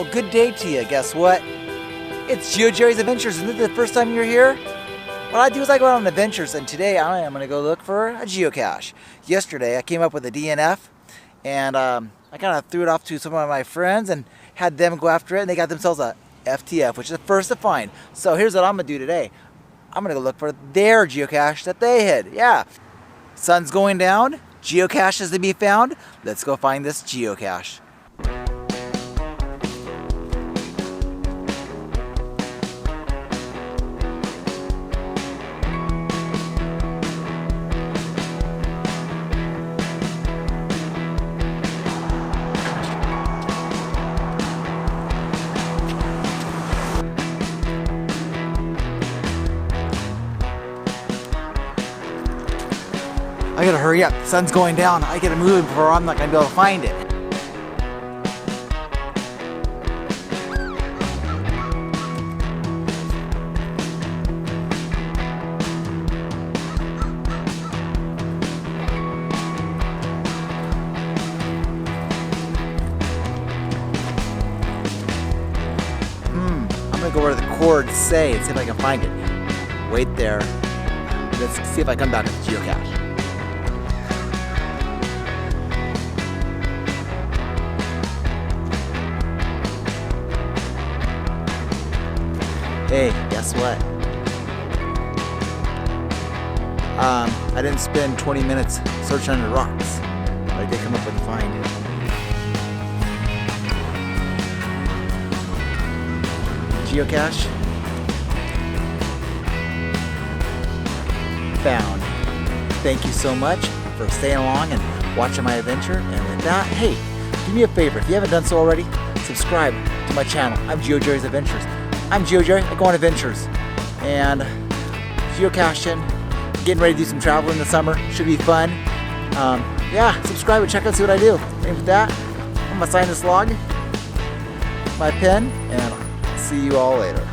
Well, good day to you. Guess what? It's Geojerry's Adventures. Isn't this the first time you're here? What I do is I go out on adventures, and today I am going to go look for a geocache. Yesterday I came up with a DNF, and I kind of threw it off to some of my friends and had them go after it, and they got themselves a FTF, which is the first to find. So here's what I'm going to do today. I'm going to go look for their geocache that they hid. Yeah. Sun's going down. Geocaches to be found. Let's go find this geocache. I gotta hurry up. The sun's going down. I gotta move before I'm not gonna be able to find it. I'm gonna go where the cords say and see if I can find it. Wait there. Let's see if I come back to the geocache. Hey, guess what? I didn't spend 20 minutes searching under rocks, but I did come up with a find. Geocache found. Thank you so much for staying along and watching my adventure. And with that, hey, do me a favor. If you haven't done so already, subscribe to my channel. I'm Geojerry's Adventures. I'm Geojerry. I go on adventures and geocaching. Getting ready to do some traveling this summer. Should be fun. Yeah, subscribe and check out, see what I do. And with that, I'm gonna sign this log, my pen, and I'll see you all later.